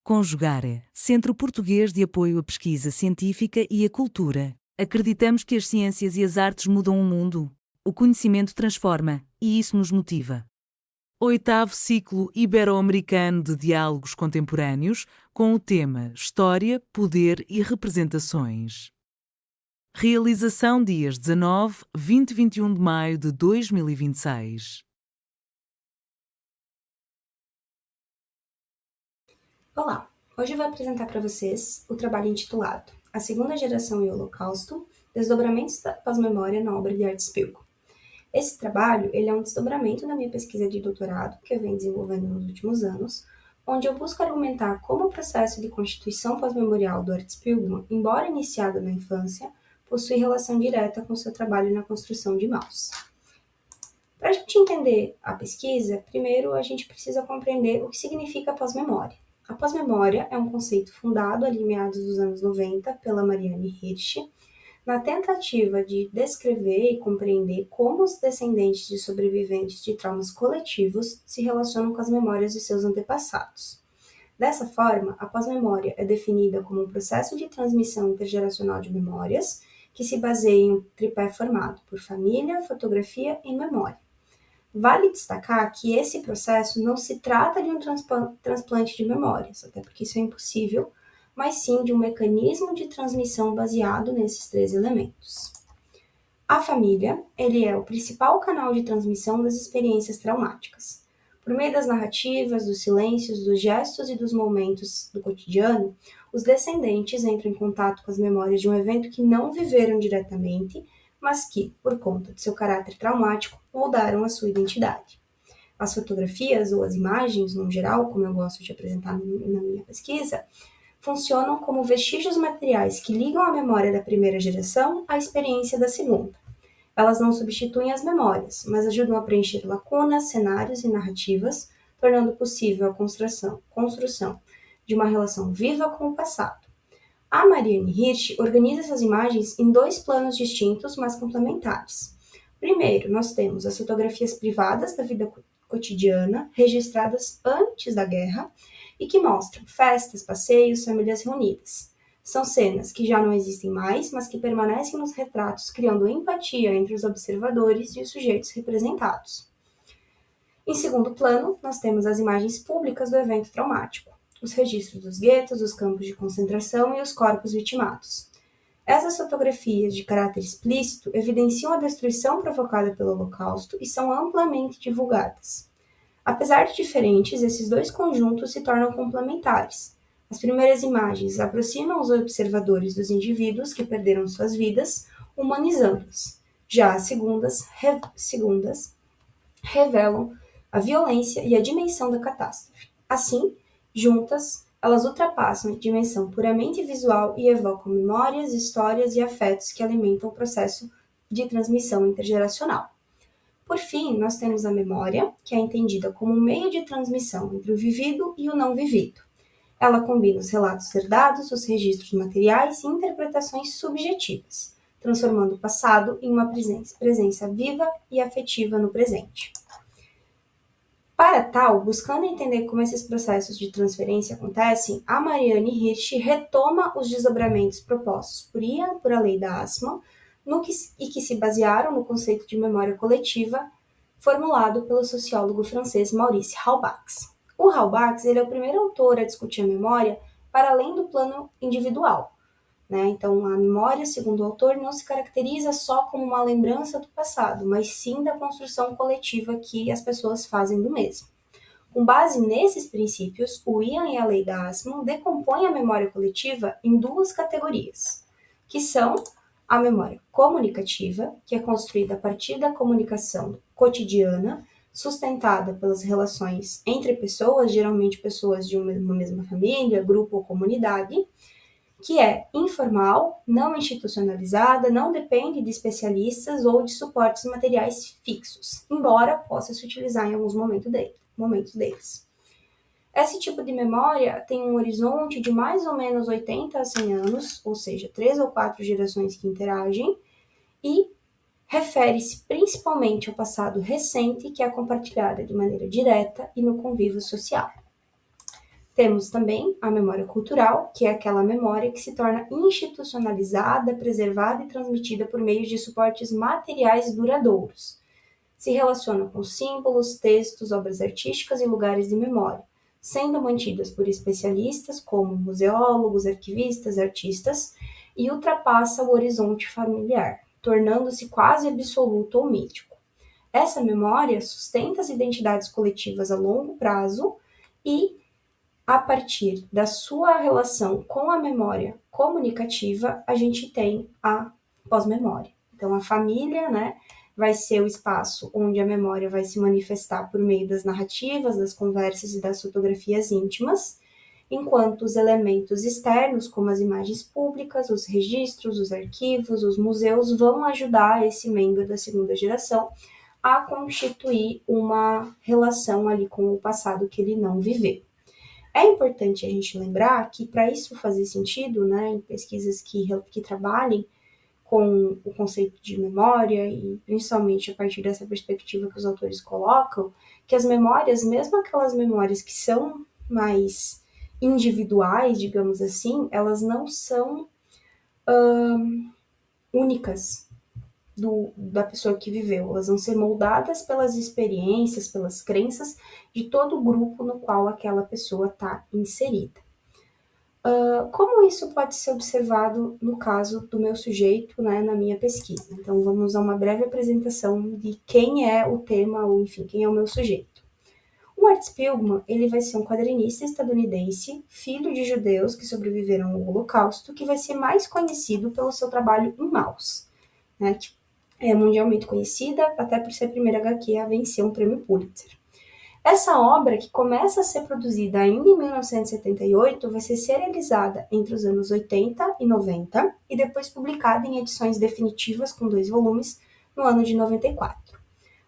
Conjugare, Centro Português de Apoio à Pesquisa Científica e à Cultura. Acreditamos que as ciências e as artes mudam o mundo. O conhecimento transforma, e isso nos motiva. Oitavo ciclo ibero-americano de diálogos contemporâneos, com o tema História, Poder e Representações. Realização dias 19, 20 e 21 de maio de 2026. Olá, hoje eu vou apresentar para vocês o trabalho intitulado A Segunda Geração e o Holocausto, Desdobramentos da Pós-Memória na obra de Art Spiegelman. Esse trabalho é um desdobramento da minha pesquisa de doutorado, que eu venho desenvolvendo nos últimos anos, onde eu busco argumentar como o processo de constituição pós-memorial do Art Spiegelman, embora iniciado na infância, possui relação direta com seu trabalho na construção de Maus. Para a gente entender a pesquisa, primeiro a gente precisa compreender o que significa pós-memória. A pós-memória é um conceito fundado ali em meados dos anos 90 pela Marianne Hirsch, na tentativa de descrever e compreender como os descendentes de sobreviventes de traumas coletivos se relacionam com as memórias de seus antepassados. Dessa forma, a pós-memória é definida como um processo de transmissão intergeracional de memórias que se baseia em um tripé formado por família, fotografia e memória. Vale destacar que esse processo não se trata de um transplante de memórias, até porque isso é impossível, mas sim de um mecanismo de transmissão baseado nesses três elementos. A família, ele é o principal canal de transmissão das experiências traumáticas. Por meio das narrativas, dos silêncios, dos gestos e dos momentos do cotidiano, os descendentes entram em contato com as memórias de um evento que não viveram diretamente, mas que, por conta de seu caráter traumático, moldaram a sua identidade. As fotografias ou as imagens, no geral, como eu gosto de apresentar na minha pesquisa, funcionam como vestígios materiais que ligam a memória da primeira geração à experiência da segunda. Elas não substituem as memórias, mas ajudam a preencher lacunas, cenários e narrativas, tornando possível a construção de uma relação viva com o passado. A Marianne Hirsch organiza essas imagens em dois planos distintos, mas complementares. Primeiro, nós temos as fotografias privadas da vida cotidiana, registradas antes da guerra, e que mostram festas, passeios, famílias reunidas. São cenas que já não existem mais, mas que permanecem nos retratos, criando empatia entre os observadores e os sujeitos representados. Em segundo plano, nós temos as imagens públicas do evento traumático, os registros dos guetos, os campos de concentração e os corpos vitimados. Essas fotografias de caráter explícito evidenciam a destruição provocada pelo Holocausto e são amplamente divulgadas. Apesar de diferentes, esses dois conjuntos se tornam complementares. As primeiras imagens aproximam os observadores dos indivíduos que perderam suas vidas, humanizando-os. Já as segundas revelam a violência e a dimensão da catástrofe. Assim, juntas, elas ultrapassam a dimensão puramente visual e evocam memórias, histórias e afetos que alimentam o processo de transmissão intergeracional. Por fim, nós temos a memória, que é entendida como um meio de transmissão entre o vivido e o não vivido. Ela combina os relatos herdados, os registros materiais e interpretações subjetivas, transformando o passado em uma presença viva e afetiva no presente. Para tal, buscando entender como esses processos de transferência acontecem, a Marianne Hirsch retoma os desdobramentos propostos por Ian por a lei da Assmann, e que se basearam no conceito de memória coletiva formulado pelo sociólogo francês Maurice Halbach. O Halbach ele é o primeiro autor a discutir a memória para além do plano individual. Então, a memória, segundo o autor, não se caracteriza só como uma lembrança do passado, mas sim da construção coletiva que as pessoas fazem do mesmo. Com base nesses princípios, o Ian e a lei da Assmann decompõem a memória coletiva em duas categorias, que são a memória comunicativa, que é construída a partir da comunicação cotidiana, sustentada pelas relações entre pessoas, geralmente pessoas de uma mesma família, grupo ou comunidade, que é informal, não institucionalizada, não depende de especialistas ou de suportes materiais fixos, embora possa se utilizar em alguns momentos deles. Esse tipo de memória tem um horizonte de mais ou menos 80 a 100 anos, ou seja, 3 ou 4 gerações que interagem, e refere-se principalmente ao passado recente, que é compartilhada de maneira direta e no convívio social. Temos também a memória cultural, que é aquela memória que se torna institucionalizada, preservada e transmitida por meio de suportes materiais duradouros. Se relaciona com símbolos, textos, obras artísticas e lugares de memória, sendo mantidas por especialistas como museólogos, arquivistas, artistas, e ultrapassa o horizonte familiar, tornando-se quase absoluto ou mítico. Essa memória sustenta as identidades coletivas a longo prazo e, a partir da sua relação com a memória comunicativa, a gente tem a pós-memória. Então, a família, né, vai ser o espaço onde a memória vai se manifestar por meio das narrativas, das conversas e das fotografias íntimas, enquanto os elementos externos, como as imagens públicas, os registros, os arquivos, os museus, vão ajudar esse membro da segunda geração a constituir uma relação ali com o passado que ele não viveu. É importante a gente lembrar que, para isso fazer sentido, né, em pesquisas que trabalhem com o conceito de memória, e principalmente a partir dessa perspectiva que os autores colocam, que as memórias, mesmo aquelas memórias que são mais individuais, digamos assim, elas não são únicas da pessoa que viveu, elas vão ser moldadas pelas experiências, pelas crenças de todo o grupo no qual aquela pessoa está inserida. Como isso pode ser observado no caso do meu sujeito, né, na minha pesquisa? Então, vamos a uma breve apresentação de quem é o tema, ou enfim, quem é o meu sujeito. O Art Spiegelman, ele vai ser um quadrinista estadunidense, filho de judeus que sobreviveram ao Holocausto, que vai ser mais conhecido pelo seu trabalho em Maus, né, que é mundialmente conhecida até por ser a primeira HQ a vencer um prêmio Pulitzer. Essa obra, que começa a ser produzida ainda em 1978, vai ser serializada entre os anos 80 e 90 e depois publicada em edições definitivas com 2 volumes no ano de 94.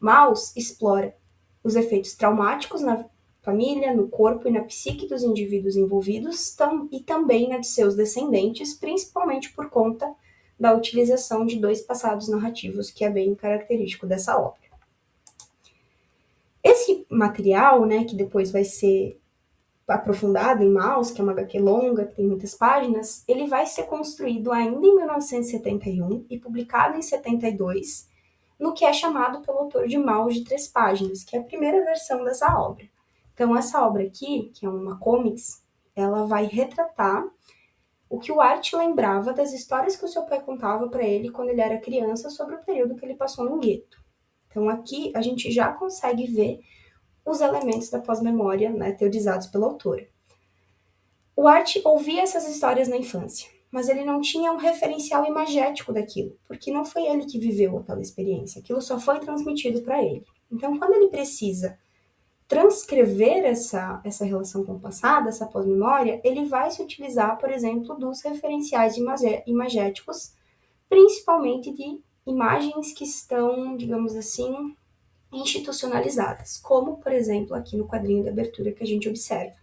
Maus explora os efeitos traumáticos na família, no corpo e na psique dos indivíduos envolvidos e também na de seus descendentes, principalmente por conta da utilização de 2 passados narrativos, que é bem característico dessa obra. Esse material, né, que depois vai ser aprofundado em Maus, que é uma HQ longa, que tem muitas páginas, ele vai ser construído ainda em 1971 e publicado em 72, no que é chamado pelo autor de Maus de 3 páginas, que é a primeira versão dessa obra. Então, essa obra aqui, que é uma comics, ela vai retratar o que o Art lembrava das histórias que o seu pai contava para ele quando ele era criança sobre o período que ele passou no gueto. Então, aqui a gente já consegue ver os elementos da pós-memória, né, teorizados pela autora. O Art ouvia essas histórias na infância, mas ele não tinha um referencial imagético daquilo, porque não foi ele que viveu aquela experiência, aquilo só foi transmitido para ele. Então, quando ele precisa transcrever essa relação com o passado, essa pós-memória, ele vai se utilizar, por exemplo, dos referenciais imagéticos, principalmente de imagens que estão, digamos assim, institucionalizadas, como, por exemplo, aqui no quadrinho de abertura que a gente observa.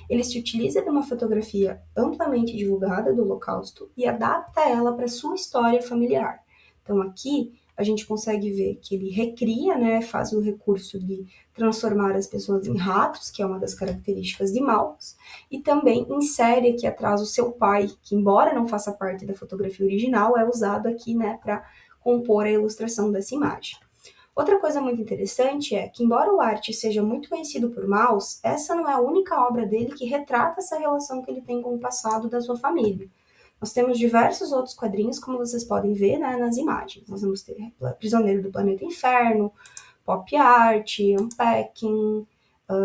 Ele se utiliza de uma fotografia amplamente divulgada do Holocausto e adapta ela para sua história familiar. Então, aqui a gente consegue ver que ele recria, né, faz o recurso de transformar as pessoas em ratos, que é uma das características de Maus, e também insere aqui atrás o seu pai, que embora não faça parte da fotografia original, é usado aqui, né, para compor a ilustração dessa imagem. Outra coisa muito interessante é que, embora o Art seja muito conhecido por Maus, essa não é a única obra dele que retrata essa relação que ele tem com o passado da sua família. Nós temos diversos outros quadrinhos, como vocês podem ver, né, nas imagens. Nós vamos ter Prisioneiro do Planeta Inferno, Pop Art, Unpacking,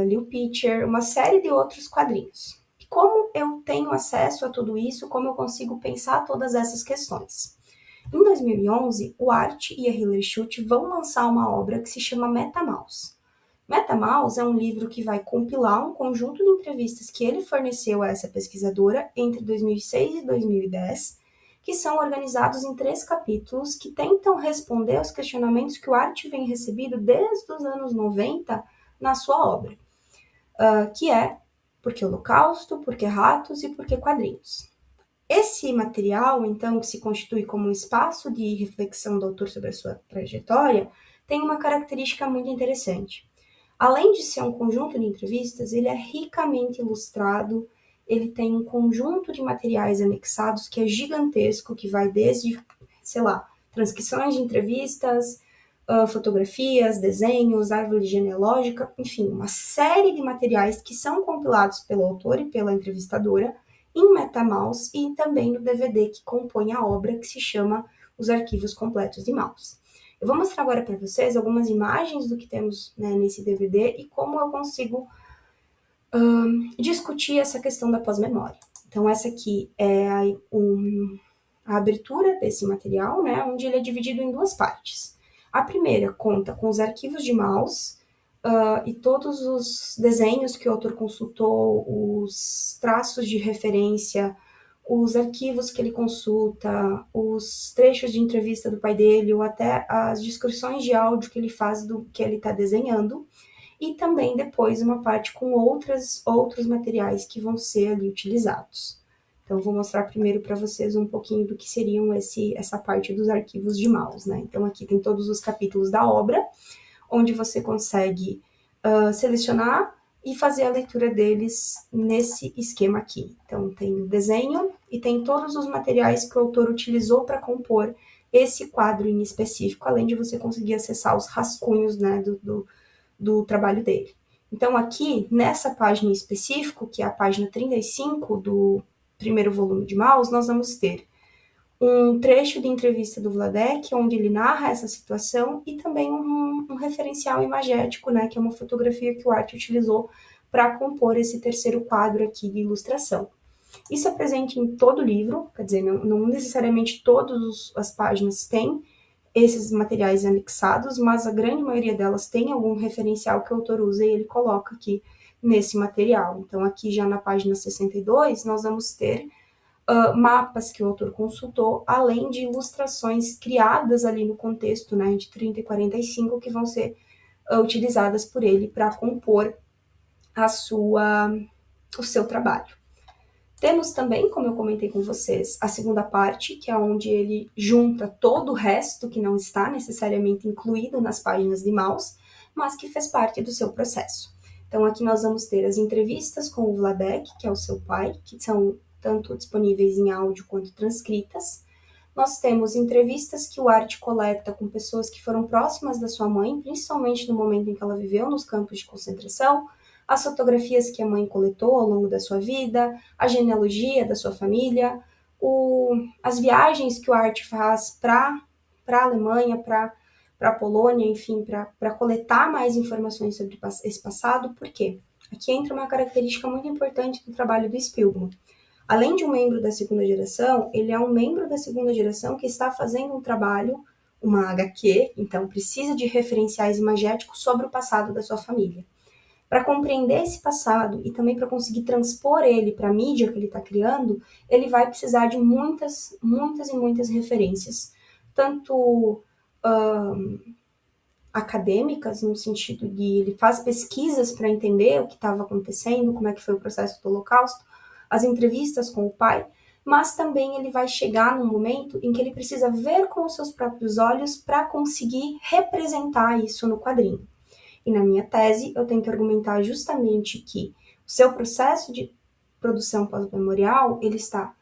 Little Picture, uma série de outros quadrinhos. E como eu tenho acesso a tudo isso, como eu consigo pensar todas essas questões? Em 2011, o Art e a Hilary Schutt vão lançar uma obra que se chama MetaMaus. MetaMaus é um livro que vai compilar um conjunto de entrevistas que ele forneceu a essa pesquisadora entre 2006 e 2010, que são organizados em 3 capítulos que tentam responder aos questionamentos que o Art vem recebendo desde os anos 90 na sua obra, que é por que Holocausto, por que ratos e por que quadrinhos. Esse material, então, que se constitui como um espaço de reflexão do autor sobre a sua trajetória, tem uma característica muito interessante. Além de ser um conjunto de entrevistas, ele é ricamente ilustrado, ele tem um conjunto de materiais anexados que é gigantesco, que vai desde, sei lá, transcrições de entrevistas, fotografias, desenhos, árvore genealógica, enfim, uma série de materiais que são compilados pelo autor e pela entrevistadora em MetaMouse e também no DVD que compõe a obra, que se chama Os Arquivos Completos de Mouse. Eu vou mostrar agora para vocês algumas imagens do que temos, né, nesse DVD e como eu consigo discutir essa questão da pós-memória. Então, essa aqui é a abertura desse material, né, onde ele é dividido em duas partes. A primeira conta com os arquivos de mouse e todos os desenhos que o autor consultou, os traços de referência, os arquivos que ele consulta, os trechos de entrevista do pai dele, ou até as descrições de áudio que ele faz do que ele está desenhando, e também depois uma parte com outros materiais que vão ser ali utilizados. Então, vou mostrar primeiro para vocês um pouquinho do que seriam essa parte dos arquivos de mouse, né? Então, aqui tem todos os capítulos da obra, onde você consegue selecionar e fazer a leitura deles nesse esquema aqui. Então, tem o desenho e tem todos os materiais que o autor utilizou para compor esse quadro em específico, além de você conseguir acessar os rascunhos, né, do trabalho dele. Então, aqui, nessa página em específico, que é a página 35 do primeiro volume de Mouse, nós vamos ter um trecho de entrevista do Vladek, onde ele narra essa situação, e também um referencial imagético, né, que é uma fotografia que o Art utilizou para compor esse terceiro quadro aqui de ilustração. Isso é presente em todo o livro, quer dizer, não necessariamente todas as páginas têm esses materiais anexados, mas a grande maioria delas tem algum referencial que o autor usa e ele coloca aqui nesse material. Então, aqui já na página 62, nós vamos ter mapas que o autor consultou, além de ilustrações criadas ali no contexto, né, de 30 e 45, que vão ser utilizadas por ele para compor o seu trabalho. Temos também, como eu comentei com vocês, a segunda parte, que é onde ele junta todo o resto que não está necessariamente incluído nas páginas de mouse, mas que fez parte do seu processo. Então, aqui nós vamos ter as entrevistas com o Vladek, que é o seu pai, que são tanto disponíveis em áudio quanto transcritas. Nós temos entrevistas que o Art coleta com pessoas que foram próximas da sua mãe, principalmente no momento em que ela viveu nos campos de concentração, as fotografias que a mãe coletou ao longo da sua vida, a genealogia da sua família, as viagens que o Art faz para a Alemanha, para a Polônia, enfim, para coletar mais informações sobre esse passado. Por quê? Aqui entra uma característica muito importante do trabalho do Spielman. Além de um membro da segunda geração, ele é um membro da segunda geração que está fazendo um trabalho, uma HQ, então precisa de referenciais imagéticos sobre o passado da sua família. Para compreender esse passado e também para conseguir transpor ele para a mídia que ele está criando, ele vai precisar de muitas e muitas referências, tanto acadêmicas, no sentido de ele faz pesquisas para entender o que estava acontecendo, como é que foi o processo do Holocausto, as entrevistas com o pai, mas também ele vai chegar num momento em que ele precisa ver com os seus próprios olhos para conseguir representar isso no quadrinho. E na minha tese, eu tento argumentar justamente que o seu processo de produção pós-memorial, ele está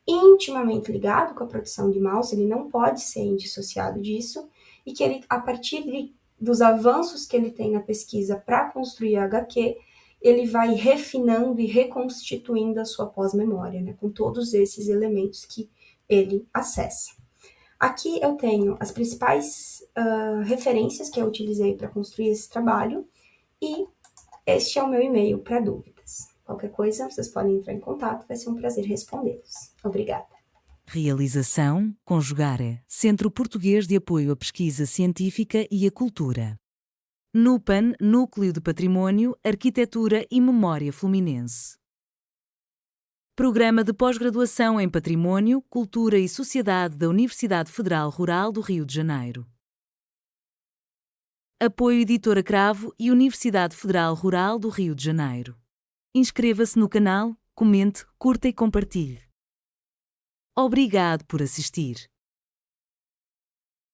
intimamente ligado com a produção de mouse, ele não pode ser indissociado disso, e que ele, a partir dos avanços que ele tem na pesquisa para construir a HQ, ele vai refinando e reconstituindo a sua pós-memória, né, com todos esses elementos que ele acessa. Aqui eu tenho as principais referências que eu utilizei para construir esse trabalho e este é o meu e-mail para dúvidas. Qualquer coisa, vocês podem entrar em contato, vai ser um prazer respondê-los. Obrigada. Realização, Conjugare, Centro Português de Apoio à Pesquisa Científica e à Cultura. NUPAN, Núcleo de Património, Arquitetura e Memória Fluminense. Programa de Pós-Graduação em Património, Cultura e Sociedade da Universidade Federal Rural do Rio de Janeiro. Apoio Editora Cravo e Universidade Federal Rural do Rio de Janeiro. Inscreva-se no canal, comente, curta e compartilhe. Obrigado por assistir.